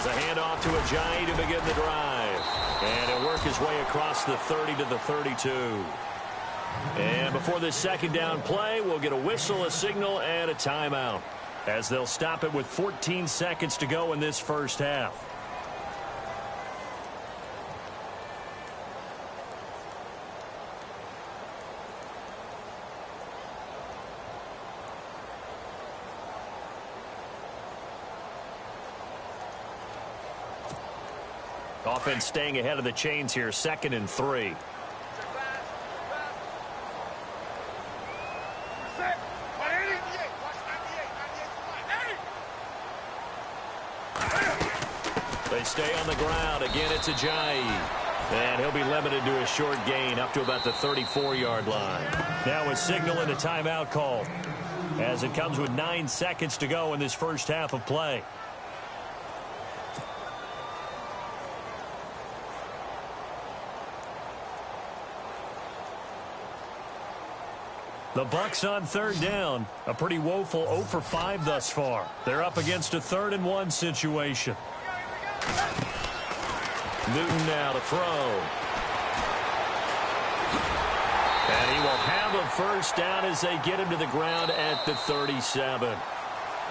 a handoff to Ajayi to begin the drive. And he'll work his way across the 30 to the 32. And before this second down play, we'll get a whistle, a signal, and a timeout, as they'll stop it with 14 seconds to go in this first half. Offense staying ahead of the chains here, 2nd and 3. They stay on the ground. Again, it's Ajayi. And he'll be limited to a short gain up to about the 34-yard line. Now a signal and a timeout call, as it comes with 9 seconds to go in this first half of play. The Bucs on 3rd down. A pretty woeful 0 for 5 thus far. They're up against a 3rd and 1 situation. Newton now to throw. And he will have a first down as they get him to the ground at the 37.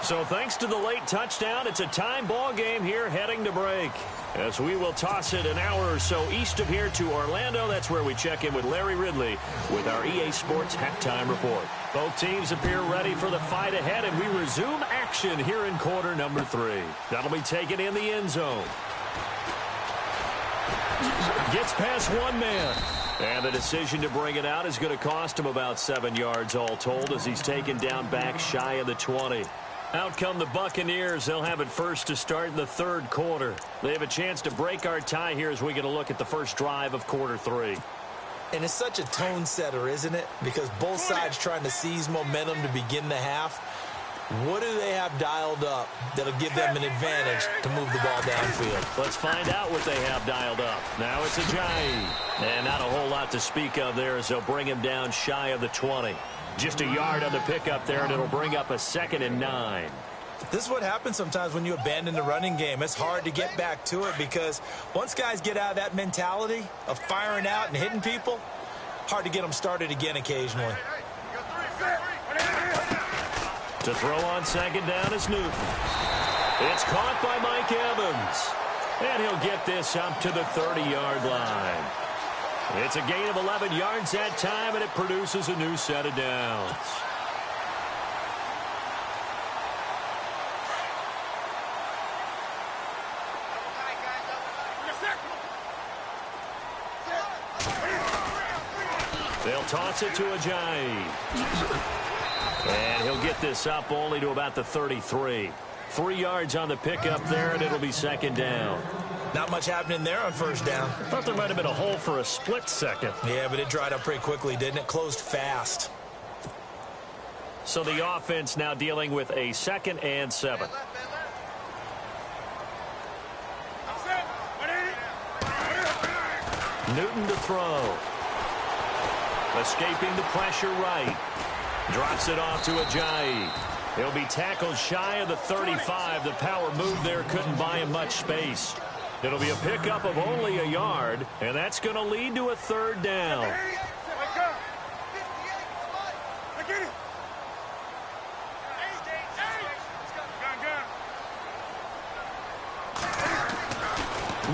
So thanks to the late touchdown, it's a time ball game here heading to break, as we will toss it an hour or so east of here to Orlando. That's where we check in with Larry Ridley with our EA Sports halftime report. Both teams appear ready for the fight ahead, and we resume action here in quarter number 3. That'll be taken in the end zone. Gets past one man. And the decision to bring it out is going to cost him about 7 yards all told, as he's taken down back shy of the 20. Out come the Buccaneers. They'll have it first to start in the 3rd quarter. They have a chance to break our tie here as we get a look at the first drive of quarter 3. And it's such a tone setter, isn't it? Because both sides trying to seize momentum to begin the half. What do they have dialed up that'll give them an advantage to move the ball downfield? Let's find out what they have dialed up. Now it's Ajayi. And not a whole lot to speak of there, as they'll bring him down shy of the 20. Just a yard on the pickup there, and it'll bring up a 2nd and 9. This is what happens sometimes when you abandon the running game. It's hard to get back to it, because once guys get out of that mentality of firing out and hitting people, hard to get them started again occasionally. To throw on 2nd down is Newton. It's caught by Mike Evans. And he'll get this up to the 30-yard line. It's a gain of 11 yards that time, and it produces a new set of downs. They'll toss it to Ajayi. And he'll get this up only to about the 33. 3 yards on the pickup there, and it'll be 2nd down. Not much happening there on 1st down. I thought there might have been a hole for a split second. Yeah, but it dried up pretty quickly, didn't it? Closed fast. So the offense now dealing with a 2nd and 7. Newton to throw. Escaping the pressure right. Drops it off to Ajayi. He'll be tackled shy of the 35. The power move there couldn't buy him much space. It'll be a pickup of only a yard, and that's going to lead to a 3rd down.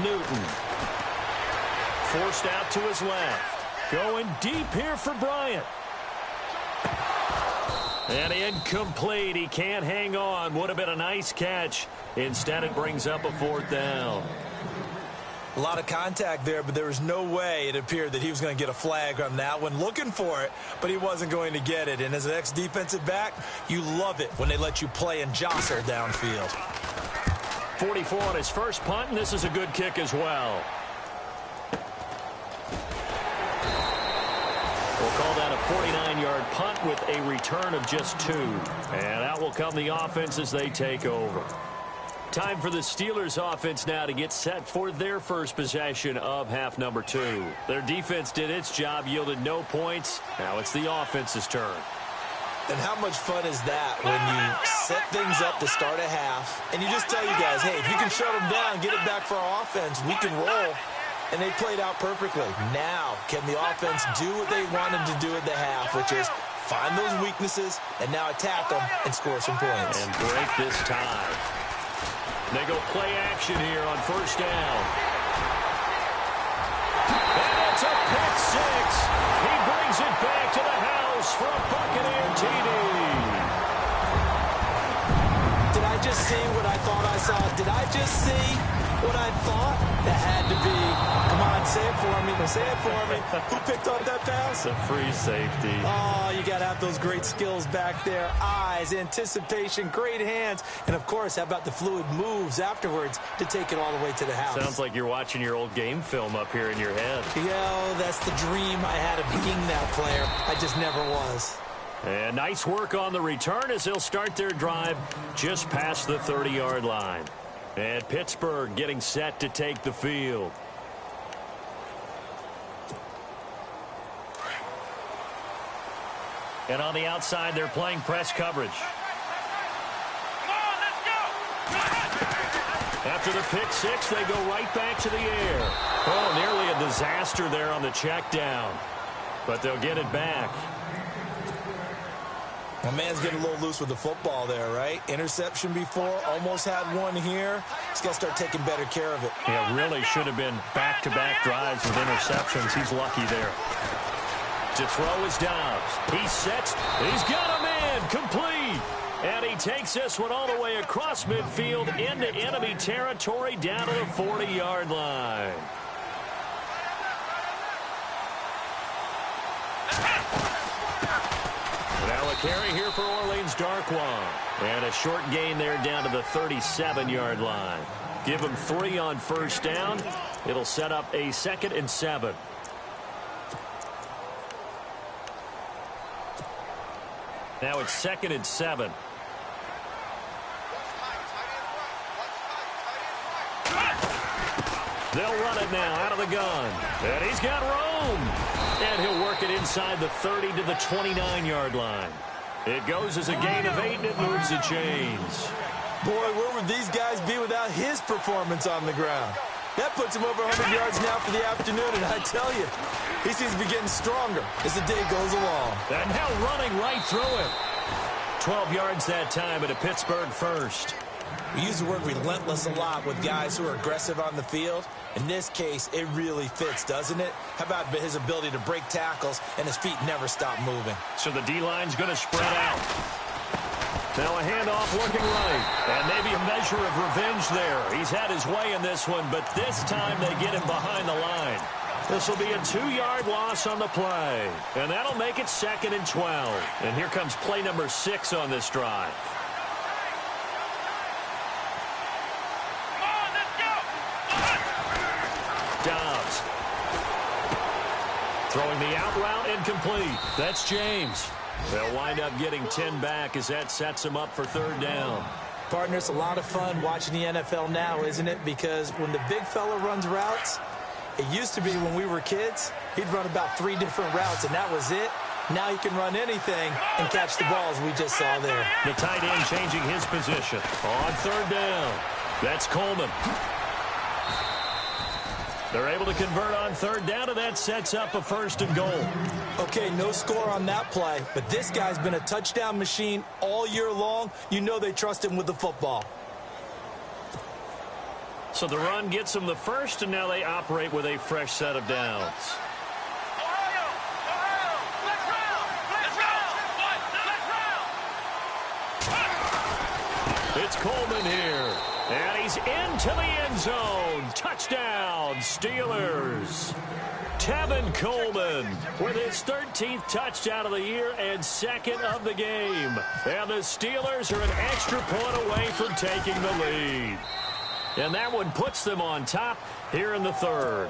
Newton. Forced out to his left. Going deep here for Bryant. And incomplete. He can't hang on. Would have been a nice catch. Instead, it brings up a 4th down. A lot of contact there, but there was no way it appeared that he was going to get a flag on that one. Looking for it, but he wasn't going to get it. And as an ex-defensive back, you love it when they let you play and jostle downfield. 44 on his first punt, and this is a good kick as well. We'll call that a 49-yard punt with a return of just 2. And out will come the offense as they take over. Time for the Steelers offense now to get set for their first possession of half number 2. Their defense did its job, yielded no points. Now it's the offense's turn. And how much fun is that when you set things up to start a half, and you just tell you guys, hey, if you can shut them down, get it back for our offense, we can roll. And they played out perfectly. Now, can the offense do what they wanted to do at the half, which is find those weaknesses and now attack them and score some points. And break this tie. They go play action here on first down. And it's a pick six. He brings it back to the house for a Buccaneer TD. Did I just see what I thought I saw? Did I just see what I thought? That had to be. Come on, say it for me. Say it for me. Who picked up that pass? The free safety. Oh, you got to have those great skills back there. Eyes, anticipation, great hands. And, of course, how about the fluid moves afterwards to take it all the way to the house? Sounds like you're watching your old game film up here in your head. Yo, that's the dream I had of being that player. I just never was. And nice work on the return as they'll start their drive just past the 30-yard line. And Pittsburgh getting set to take the field. And on the outside, they're playing press coverage. After the pick six, they go right back to the air. Oh, nearly a disaster there on the check down. But they'll get it back. My man's getting a little loose with the football there, right? Interception before, almost had one here. He's got to start taking better care of it. Yeah, really should have been back-to-back drives with interceptions. He's lucky there. To throw is Dobbs. He sets. He's got a man complete. And he takes this one all the way across midfield into enemy territory down to the 40-yard line. Now a carry here for Orleans Darkwan. And a short gain there down to the 37-yard line. Give him 3 on first down. It'll set up a 2nd and 7. Now it's 2nd and 7. They'll run it now out of the gun. And he's got Rome. And he'll work it inside the 30 to the 29-yard line. It goes as a gain of 8, and it moves the chains. Boy, where would these guys be without his performance on the ground? That puts him over 100 yards now for the afternoon, and I tell you, he seems to be getting stronger as the day goes along. And now running right through it. 12 yards that time at a Pittsburgh first. We use the word relentless a lot with guys who are aggressive on the field. In this case, it really fits, doesn't it? How about his ability to break tackles and his feet never stop moving? So the D-line's going to spread out. Now a handoff looking right. And maybe a measure of revenge there. He's had his way in this one, but this time they get him behind the line. This will be a 2-yard loss on the play. And that'll make it 2nd and 12. And here comes play number 6 on this drive. Dobbs. Throwing the out route incomplete. That's James. They'll wind up getting 10 back as that sets them up for 3rd down. Partner, it's a lot of fun watching the NFL now, isn't it? Because when the big fella runs routes, it used to be when we were kids, he'd run about 3 different routes, and that was it. Now he can run anything and catch the balls we just saw there. The tight end changing his position on 3rd down. That's Coleman. They're able to convert on 3rd down, and that sets up a 1st and goal. Okay, no score on that play, but this guy's been a touchdown machine all year long. You know they trust him with the football. So the run gets them the 1st, and now they operate with a fresh set of downs. It's Coleman here. And he's into the end zone. Touchdown, Steelers. Tevin Coleman with his 13th touchdown of the year and 2nd of the game. And the Steelers are an extra point away from taking the lead. And that one puts them on top here in the 3rd.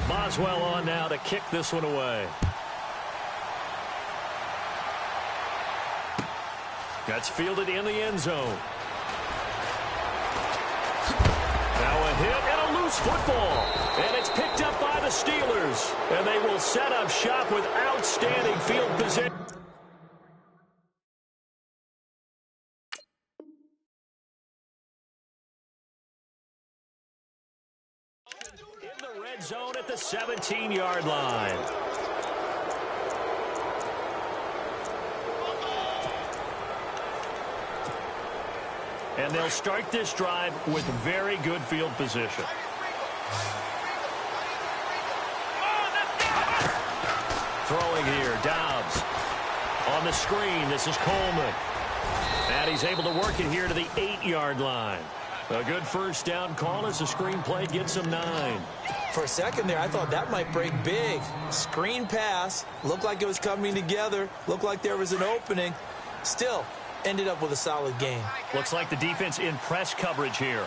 Boswell on now to kick this one away. That's fielded in the end zone. A hit and a loose football. And it's picked up by the Steelers. And they will set up shop with outstanding field position. In the red zone at the 17-yard line. And they'll start this drive with very good field position. Throwing here, Dobbs. On the screen, this is Coleman. And he's able to work it here to the 8-yard line. A good first down call as the screen play gets him 9. For a second there, I thought that might break big. Screen pass. Looked like it was coming together. Looked like there was an opening. Still, ended up with a solid game. Looks like the defense in press coverage here.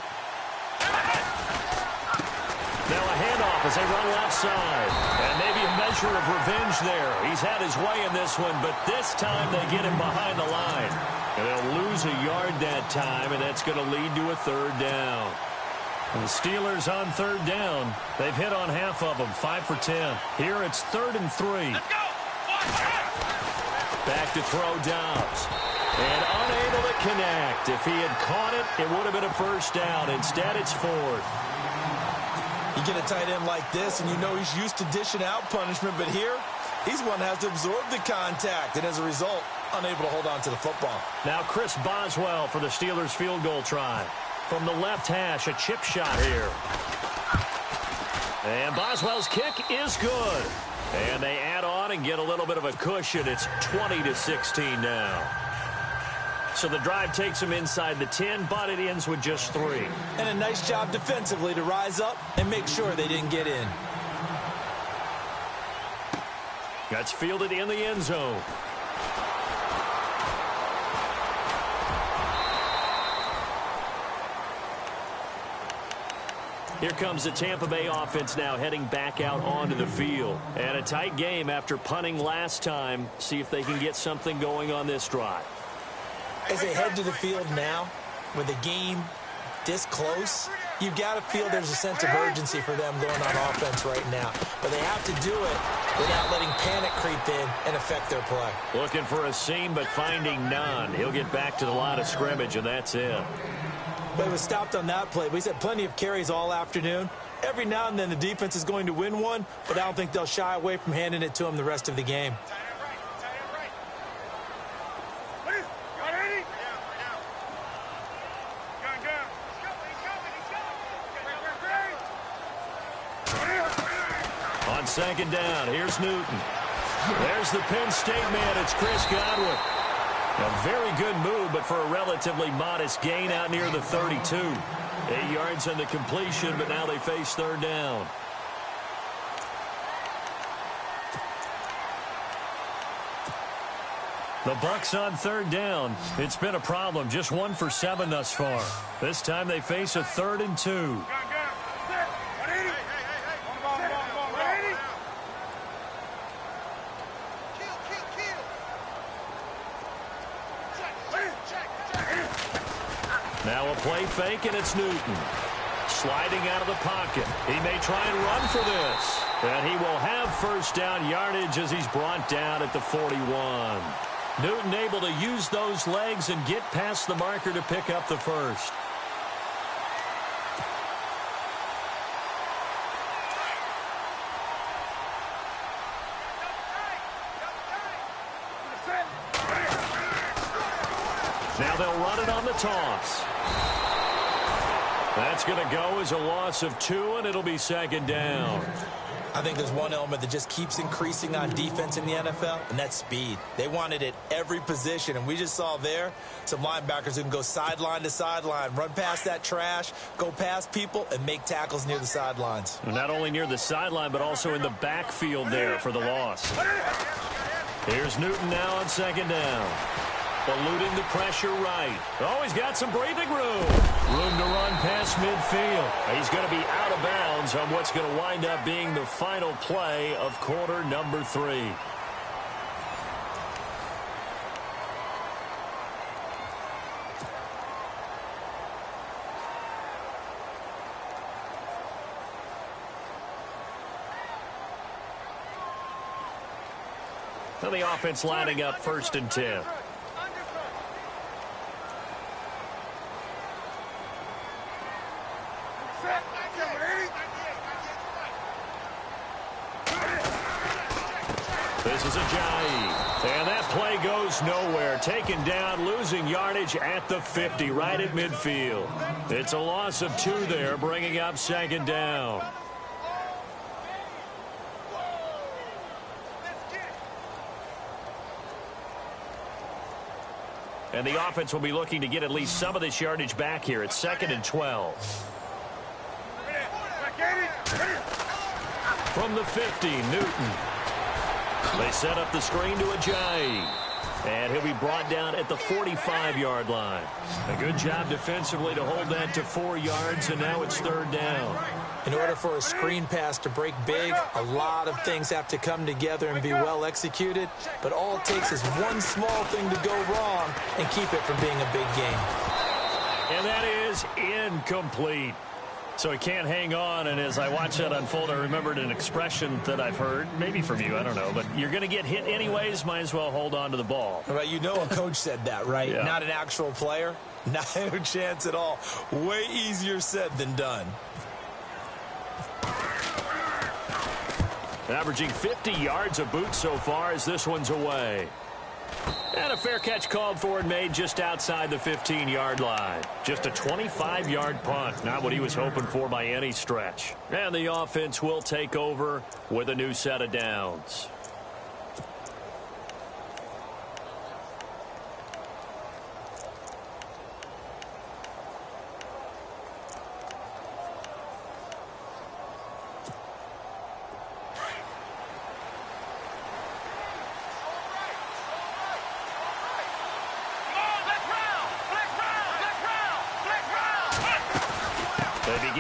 Now a handoff as they run left side. And maybe a measure of revenge there. He's had his way in this one, but this time they get him behind the line. And they'll lose a yard that time, and that's going to lead to a third down. And the Steelers on third down. They've hit on half of them, 5 for 10. Here it's 3rd and 3. Let's go. Back to throw Dobbs. And unable to connect. If he had caught it, it would have been a first down. Instead, it's 4th. You get a tight end like this, and you know he's used to dishing out punishment, but here, he's one that has to absorb the contact, and as a result, unable to hold on to the football. Now Chris Boswell for the Steelers field goal try. From the left hash, a chip shot here. And Boswell's kick is good. And they add on and get a little bit of a cushion. It's 20-16 now. So the drive takes them inside the 10, but it ends with just 3. And a nice job defensively to rise up and make sure they didn't get in. That's fielded in the end zone. Here comes the Tampa Bay offense now heading back out onto the field. And a tight game after punting last time. See if they can get something going on this drive. As they head to the field now, with the game this close, you've got to feel there's a sense of urgency for them going on offense right now. But they have to do it without letting panic creep in and affect their play. Looking for a seam, but finding none. He'll get back to the line of scrimmage, and that's it. But it was stopped on that play. We've had plenty of carries all afternoon. Every now and then the defense is going to win one, but I don't think they'll shy away from handing it to him the rest of the game. On second down, here's Newton. There's the Penn State man. It's Chris Godwin. A very good move, but for a relatively modest gain out near the 32. 8 yards on the completion, but now they face third down. The Bucs on third down. It's been a problem. Just 1 for 7 thus far. This time they face a 3rd and 2. Now a play fake, and it's Newton. Sliding out of the pocket. He may try and run for this. And he will have first down yardage as he's brought down at the 41. Newton able to use those legs and get past the marker to pick up the first. Now they'll run it on the toss. That's going to go as a loss of 2, and it'll be second down. I think there's one element that just keeps increasing on defense in the NFL, and that's speed. They want it at every position, and we just saw there some linebackers who can go sideline to sideline, run past that trash, go past people, and make tackles near the sidelines. Not only near the sideline, but also in the backfield there for the loss. Here's Newton now on second down. Eluding the pressure right. Oh, he's got some breathing room. Room to run past midfield. He's going to be out of bounds on what's going to wind up being the final play of quarter number 3. And the offense lining up 1st and 10. This is Ajayi, and that play goes nowhere. Taken down, losing yardage at the 50, right at midfield. It's a loss of 2 there, bringing up 2nd down. And the offense will be looking to get at least some of this yardage back here. It's 2nd and 12. From the 50, Newton. They set up the screen to Ajayi. And he'll be brought down at the 45-yard line. A good job defensively to hold that to 4 yards, and now it's 3rd down. In order for a screen pass to break big, a lot of things have to come together and be well executed. But all it takes is one small thing to go wrong and keep it from being a big game. And that is incomplete. So he can't hang on, and as I watch that unfold, I remembered an expression that I've heard, maybe from you, I don't know, but you're going to get hit anyways, might as well hold on to the ball. Right, you know a coach said that, right? Yeah. Not an actual player? No chance at all. Way easier said than done. Averaging 50 yards a boot so far as this one's away. And a fair catch called for and made just outside the 15-yard line. Just a 25-yard punt. Not what he was hoping for by any stretch. And the offense will take over with a new set of downs.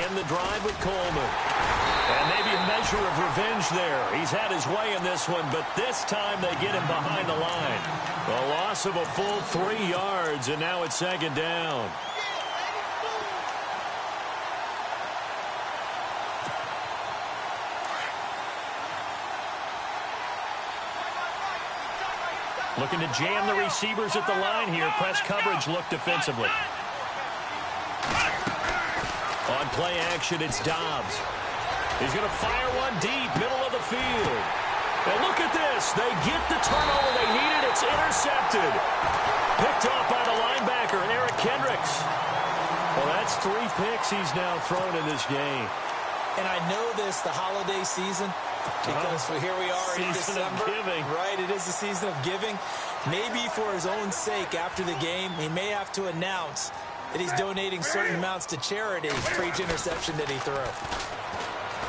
The drive with Coleman. And maybe a measure of revenge there. He's had his way in this one, but this time they get him behind the line. A loss of a full 3 yards, and now it's 2nd down. Looking to jam the receivers at the line here. Press coverage look defensively. On play action, it's Dobbs. He's going to fire one deep, middle of the field. And look at this. They get the turnover they needed. It's intercepted. Picked off by the linebacker, Eric Kendricks. Well, that's 3 picks he's now thrown in this game. And I know this, the holiday season, because here we are in December. Giving. Right, it is the season of giving. Maybe for his own sake after the game, he may have to announce that he's donating certain amounts to charity for each interception that he threw.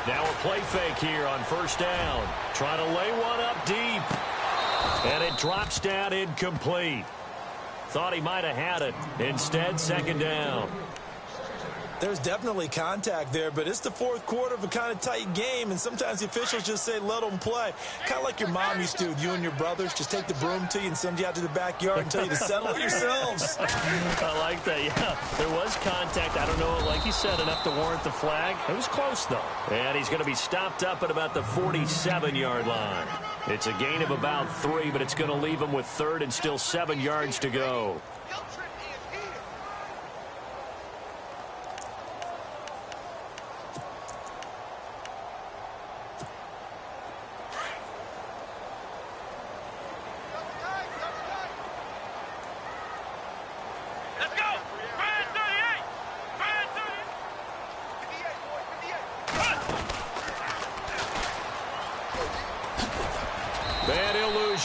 Now a play fake here on 1st down. Trying to lay one up deep. And it drops down incomplete. Thought he might have had it. Instead, 2nd down. There's definitely contact there, but it's the 4th quarter of a kind of tight game, and sometimes the officials just say, let them play. Kind of like your mom used to with you and your brothers. Just take the broom to you and send you out to the backyard and tell you to settle it yourselves. I like that, yeah. There was contact. I don't know, like you said, enough to warrant the flag. It was close, though. And he's going to be stopped up at about the 47-yard line. It's a gain of about 3, but it's going to leave him with 3rd and still 7 yards to go.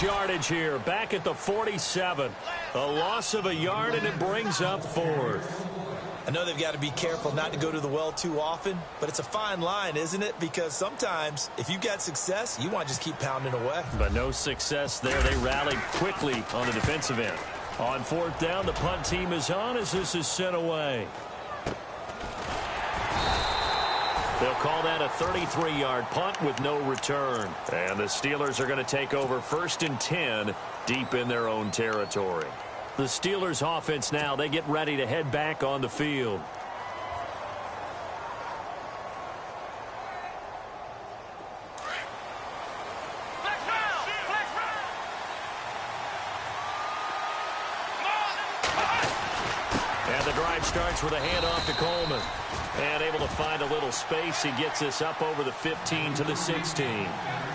Yardage here, back at the 47. A loss of a yard, and it brings up 4th. I know they've got to be careful not to go to the well too often, but it's a fine line, isn't it? Because sometimes, if you got success, you want to just keep pounding away. But no success there. They rallied quickly on the defensive end. On 4th down, the punt team is on as this is sent away. They'll call that a 33-yard punt with no return. And the Steelers are going to take over 1st and 10 deep in their own territory. The Steelers offense now, they get ready to head back on the field. And the drive starts with a handoff to Coleman. And able to find a little space. He gets this up over the 15 to the 16.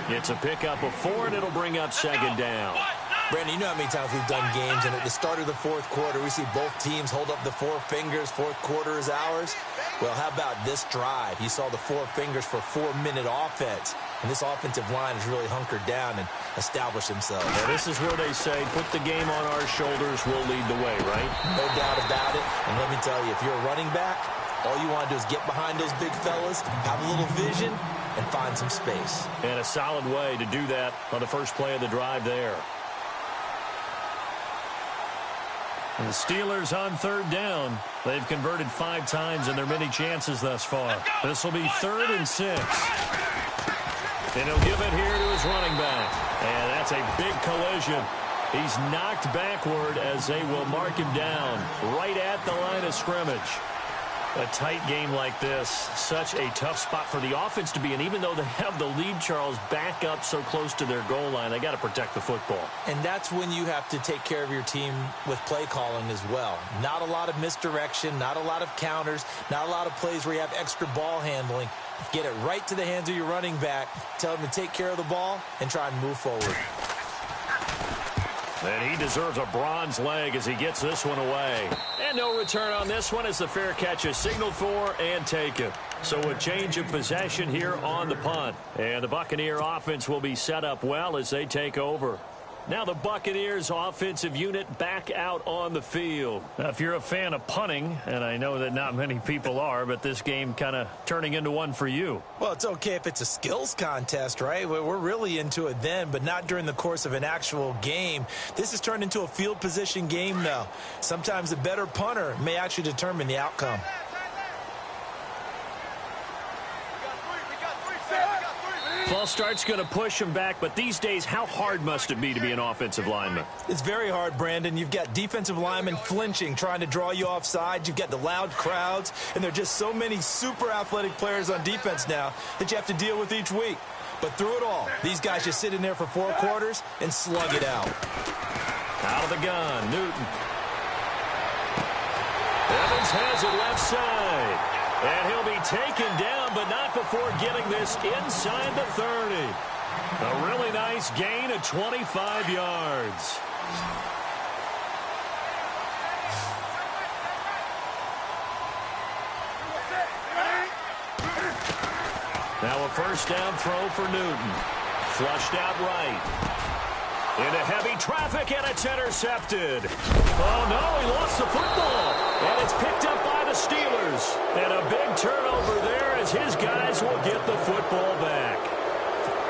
It's a pickup of 4, and it'll bring up second down. Brandon, you know how many times we've done games, and at the start of the fourth quarter, we see both teams hold up the 4 fingers. Fourth quarter is ours. Well, how about this drive? You saw the 4 fingers for 4-minute offense. And this offensive line has really hunkered down and established themselves. Well, this is where they say, put the game on our shoulders, we'll lead the way, right? No doubt about it. And let me tell you, if you're a running back, all you want to do is get behind those big fellas, have a little vision, and find some space. And a solid way to do that on the first play of the drive there. And the Steelers on third down. They've converted 5 times in their many chances thus far. This will be 3rd and 6. And he'll give it here to his running back. And that's a big collision. He's knocked backward as they will mark him down right at the line of scrimmage. A tight game like this, such a tough spot for the offense to be in. Even though they have the lead, Charles, back up so close to their goal line, they got to protect the football. And that's when you have to take care of your team with play calling as well. Not a lot of misdirection, not a lot of counters, not a lot of plays where you have extra ball handling. Get it right to the hands of your running back, tell him to take care of the ball, and try and move forward. And he deserves a bronze leg as he gets this one away. And no return on this one as the fair catch is signaled for and taken. So a change of possession here on the punt. And the Buccaneer offense will be set up well as they take over. Now the Buccaneers offensive unit back out on the field. Now, if you're a fan of punting, and I know that not many people are, but this game kind of turning into one for you. Well, it's okay if it's a skills contest, right? We're really into it then, but not during the course of an actual game. This has turned into a field position game now. Sometimes the better punter may actually determine the outcome. False start's going to push him back, but these days, how hard must it be to be an offensive lineman? It's very hard, Brandon. You've got defensive linemen flinching, trying to draw you off sides. You've got the loud crowds, and there are just so many super athletic players on defense now that you have to deal with each week. But through it all, these guys just sit in there for 4 quarters and slug it out. Out of the gun, Newton. Evans has it left side. And he'll be taken down, but not before getting this inside the 30. A really nice gain of 25 yards. Now a first down throw for Newton. Flushed out right. Into heavy traffic, and it's intercepted. Oh, no, he lost the football. And it's picked up by the Steelers. And a big turnover there as his guys will get the football back.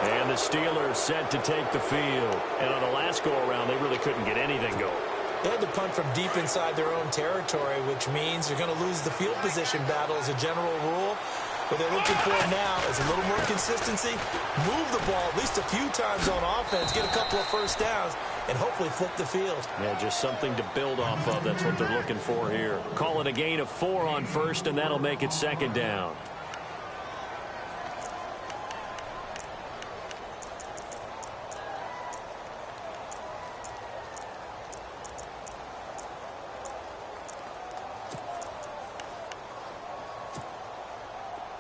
And the Steelers set to take the field. And on the last go-around, they really couldn't get anything going. They had to punt from deep inside their own territory, which means they're going to lose the field position battle as a general rule. What they're looking for now is a little more consistency, move the ball at least a few times on offense, get a couple of first downs, and hopefully flip the field. Yeah, just something to build off of. That's what they're looking for here. Call it a gain of 4 on first, and that'll make it second down.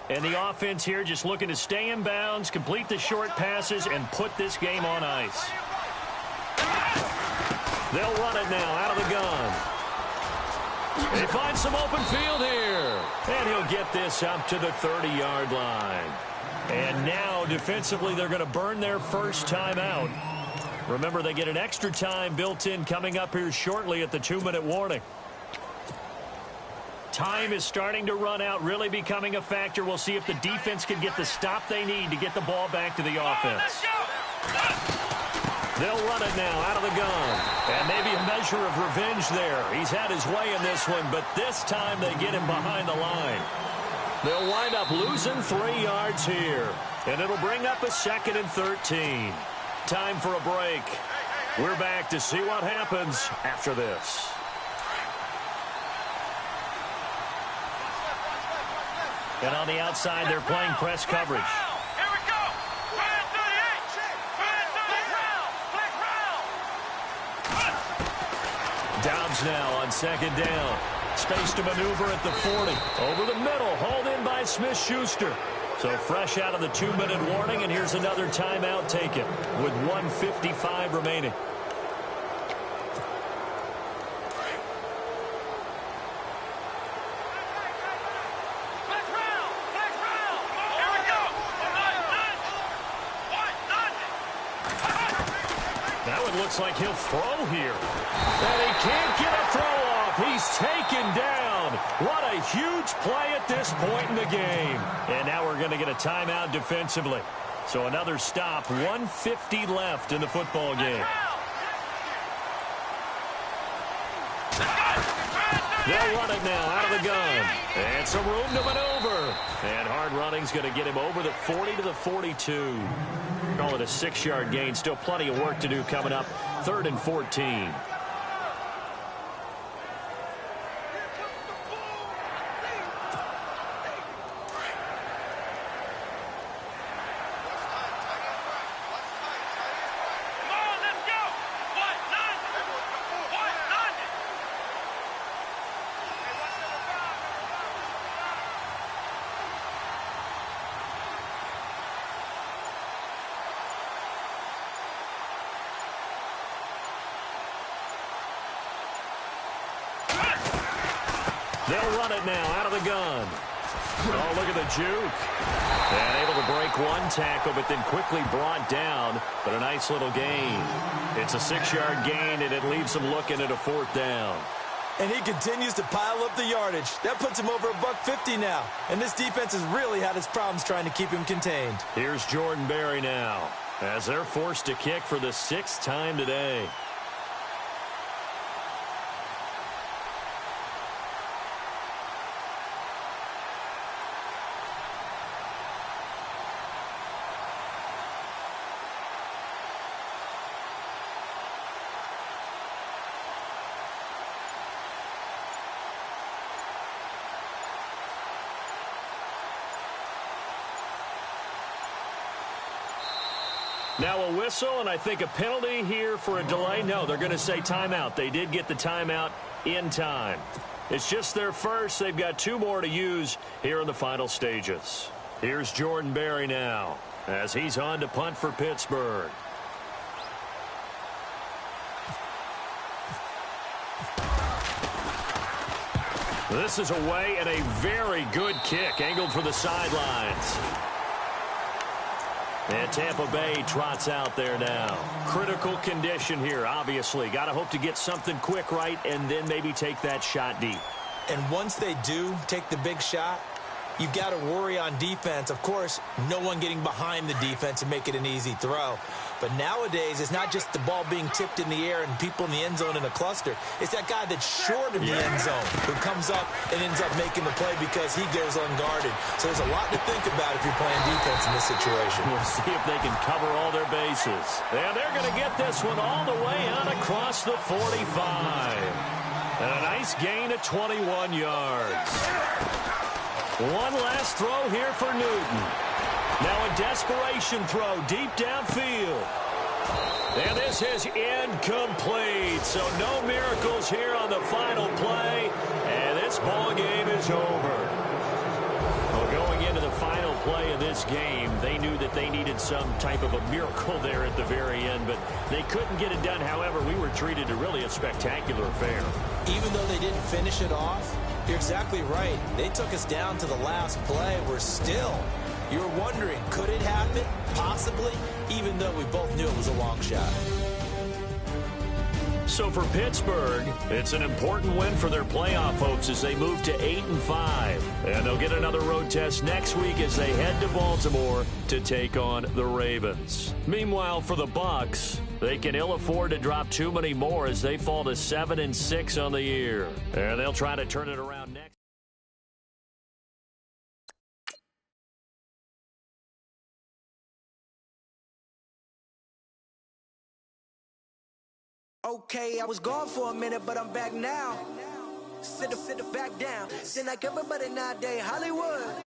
And the offense here just looking to stay in bounds, complete the short passes, and put this game on ice. They'll run it now out of the gun. They find some open field here. And he'll get this up to the 30-yard line. And now, defensively, they're going to burn their first time out. Remember, they get an extra time built in coming up here shortly at the 2-minute warning. Time is starting to run out, really becoming a factor. We'll see if the defense can get the stop they need to get the ball back to the offense. They'll run it now out of the gun. And maybe a measure of revenge there. He's had his way in this one, but this time they get him behind the line. They'll wind up losing 3 yards here. And it'll bring up a 2nd and 13. Time for a break. We're back to see what happens after this. And on the outside, they're playing press coverage. Here we go. Plan 38. Downs now on second down. Space to maneuver at the 40. Over the middle, hauled in by Smith-Schuster. So fresh out of the 2-minute warning, and here's another timeout taken with 1:55 remaining. Now it looks like he'll throw here. And he can't get a throw off. He's taken down. What a huge play at this point in the game. And now we're going to get a timeout defensively. So another stop, 1:50 left in the football game. They'll run it now out of the gun. And some room to maneuver. And hard running's going to get him over the 40 to the 42. Call it a 6-yard gain. Still plenty of work to do coming up. 3rd and 14. They'll run it now out of the gun. Oh, look at the juke. And able to break one tackle, but then quickly brought down. But a nice little gain. It's a 6-yard gain, and it leaves them looking at a 4th down. And he continues to pile up the yardage. That puts him over $150 now. And this defense has really had its problems trying to keep him contained. Here's Jordan Berry now, as they're forced to kick for the 6th time today. Now a whistle, and I think a penalty here for a delay. No, they're going to say timeout. They did get the timeout in time. It's just their first. They've got 2 more to use here in the final stages. Here's Jordan Berry now, as he's on to punt for Pittsburgh. This is away, and a very good kick, angled for the sidelines. And Tampa Bay trots out there now. Critical condition here, obviously. Got to hope to get something quick right and then maybe take that shot deep. And once they do take the big shot, you've got to worry on defense. Of course, no one getting behind the defense and make it an easy throw. But nowadays, it's not just the ball being tipped in the air and people in the end zone in a cluster. It's that guy that's short of the end zone who comes up and ends up making the play because he goes unguarded. So there's a lot to think about if you're playing defense in this situation. We'll see if they can cover all their bases. And they're going to get this one all the way out across the 45. And a nice gain of 21 yards. One last throw here for Newton. Now a desperation throw deep downfield. And this is incomplete. So no miracles here on the final play. And this ball game is over. Well, going into the final play of this game, they knew that they needed some type of a miracle there at the very end, but they couldn't get it done. However, we were treated to really a spectacular affair. Even though they didn't finish it off, you're exactly right. They took us down to the last play. We're still, you're wondering, could it happen? Possibly, even though we both knew it was a long shot. So for Pittsburgh, it's an important win for their playoff hopes as they move to 8-5. And they'll get another road test next week as they head to Baltimore to take on the Ravens. Meanwhile, for the Bucs, they can ill afford to drop too many more as they fall to 7-6 on the year. And they'll try to turn it around next. Okay, I was gone for a minute, but I'm back now. Sit back down. Seem like everybody nowadays, Hollywood.